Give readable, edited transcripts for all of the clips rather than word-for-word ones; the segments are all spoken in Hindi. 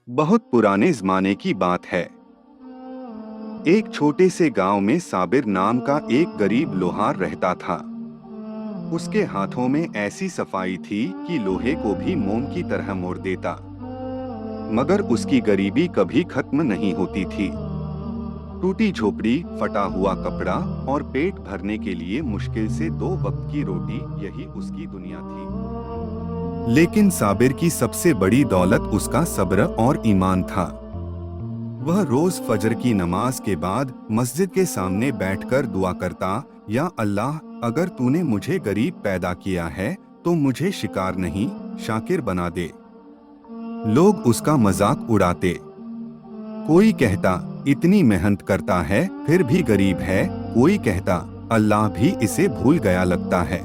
बहुत पुराने जमाने की बात है। एक छोटे से गांव में साबिर नाम का एक गरीब लोहार रहता था। उसके हाथों में ऐसी सफाई थी कि लोहे को भी मोम की तरह मोड़ देता। मगर उसकी गरीबी कभी खत्म नहीं होती थी। टूटी झोपड़ी, फटा हुआ कपड़ा और पेट भरने के लिए मुश्किल से 2 वक्त की रोटी, यही उसकी दुनिया थी। लेकिन साबिर की सबसे बड़ी दौलत उसका सब्र और ईमान था। वह रोज फजर की नमाज के बाद मस्जिद के सामने बैठकर दुआ करता, या अल्लाह, अगर तूने मुझे गरीब पैदा किया है तो मुझे शिकार नहीं, शाकिर बना दे। लोग उसका मजाक उड़ाते। कोई कहता, इतनी मेहनत करता है फिर भी गरीब है। कोई कहता, अल्लाह भी इसे भूल गया लगता है।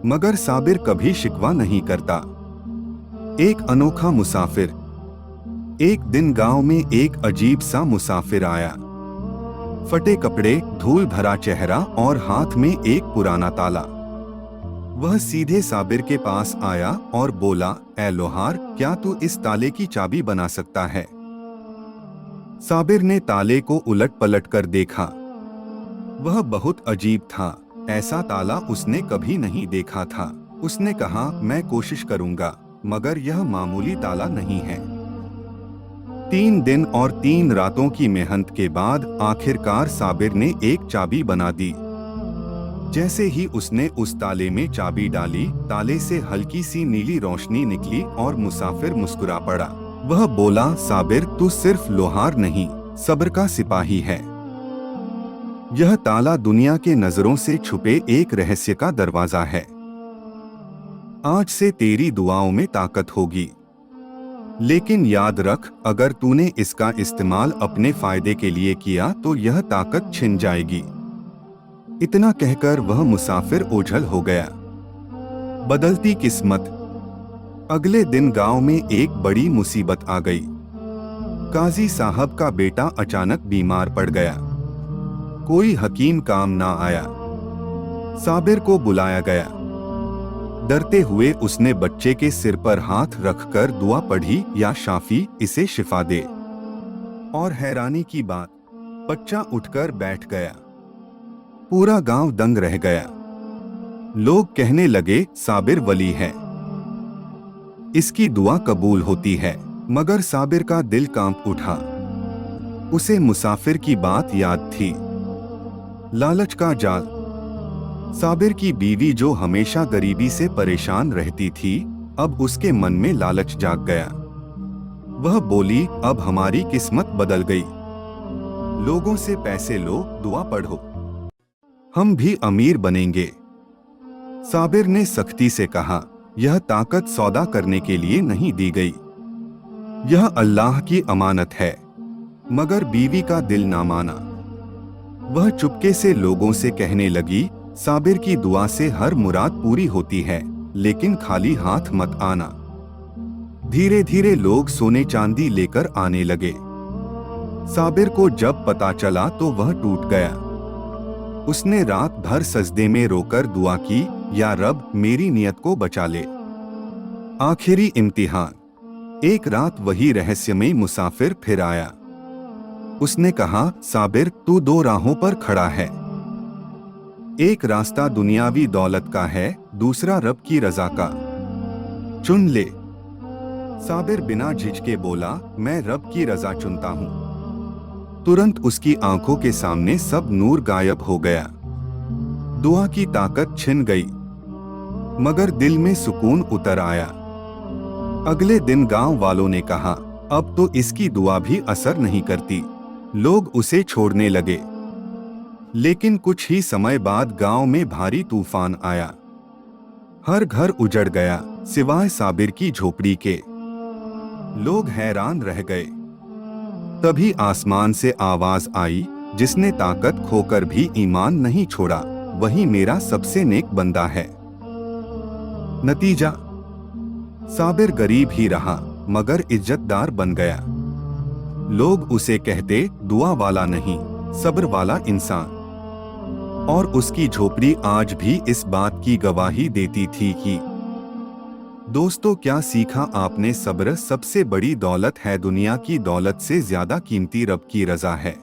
मगर साबिर कभी शिकवा नहीं करता। एक अनोखा मुसाफिर। एक दिन गांव में एक अजीब सा मुसाफिर आया। फटे कपड़े, धूल भरा चेहरा और हाथ में एक पुराना ताला। वह सीधे साबिर के पास आया और बोला, ऐ लोहार, क्या तू इस ताले की चाबी बना सकता है? साबिर ने ताले को उलट पलट कर देखा। वह बहुत अजीब था। ऐसा ताला उसने कभी नहीं देखा था। उसने कहा, मैं कोशिश करूंगा, मगर यह मामूली ताला नहीं है। 3 दिन और 3 रातों की मेहनत के बाद आखिरकार साबिर ने एक चाबी बना दी। जैसे ही उसने उस ताले में चाबी डाली, ताले से हल्की सी नीली रोशनी निकली और मुसाफिर मुस्कुरा पड़ा। वह बोला, साबिर, तू सिर्फ लोहार नहीं, सब्र का सिपाही है। यह ताला दुनिया के नजरों से छुपे एक रहस्य का दरवाजा है। आज से तेरी दुआओं में ताकत होगी। लेकिन याद रख, अगर तूने इसका इस्तेमाल अपने फायदे के लिए किया तो यह ताकत छिन जाएगी। इतना कहकर वह मुसाफिर ओझल हो गया। बदलती किस्मत। अगले दिन गांव में एक बड़ी मुसीबत आ गई। काजी साहब का बेटा अचानक बीमार पड़ गया। कोई हकीम काम ना आया। साबिर को बुलाया गया। डरते हुए उसने बच्चे के सिर पर हाथ रखकर दुआ पढ़ी, या शाफी, इसे शिफा दे। और हैरानी की बात, बच्चा उठकर बैठ गया। पूरा गांव दंग रह गया। लोग कहने लगे, साबिर वली है, इसकी दुआ कबूल होती है। मगर साबिर का दिल कांप उठा। उसे मुसाफिर की बात याद थी। लालच का जाल। साबिर की बीवी, जो हमेशा गरीबी से परेशान रहती थी, अब उसके मन में लालच जाग गया। वह बोली, अब हमारी किस्मत बदल गई। लोगों से पैसे लो, दुआ पढ़ो, हम भी अमीर बनेंगे। साबिर ने सख्ती से कहा, यह ताकत सौदा करने के लिए नहीं दी गई, यह अल्लाह की अमानत है। मगर बीवी का दिल ना माना। वह चुपके से लोगों से कहने लगी, साबिर की दुआ से हर मुराद पूरी होती है, लेकिन खाली हाथ मत आना। धीरे धीरे लोग सोने चांदी लेकर आने लगे। साबिर को जब पता चला तो वह टूट गया। उसने रात भर सजदे में रोकर दुआ की, या रब, मेरी नियत को बचा ले। आखिरी इम्तिहान। एक रात वही रहस्यमय मुसाफिर फिर आया। उसने कहा, साबिर, तू 2 राहों पर खड़ा है। एक रास्ता दुनियावी दौलत का है, दूसरा रब की रजा का। चुन ले। साबिर बिना झिझके बोला, मैं रब की रजा चुनता हूं। तुरंत उसकी आंखों के सामने सब नूर गायब हो गया। दुआ की ताकत छिन गई, मगर दिल में सुकून उतर आया। अगले दिन गांव वालों ने कहा, अब तो इसकी दुआ भी असर नहीं करती। लोग उसे छोड़ने लगे। लेकिन कुछ ही समय बाद गांव में भारी तूफान आया। हर घर उजड़ गया, सिवाय साबिर की झोपड़ी के। लोग हैरान रह गए। तभी आसमान से आवाज आई, जिसने ताकत खोकर भी ईमान नहीं छोड़ा, वही मेरा सबसे नेक बंदा है। नतीजा, साबिर गरीब ही रहा, मगर इज्जतदार बन गया। लोग उसे कहते, दुआ वाला नहीं, सब्र वाला इंसान। और उसकी झोपड़ी आज भी इस बात की गवाही देती थी कि दोस्तों, क्या सीखा आपने? सब्र सबसे बड़ी दौलत है। दुनिया की दौलत से ज्यादा कीमती रब की रजा है।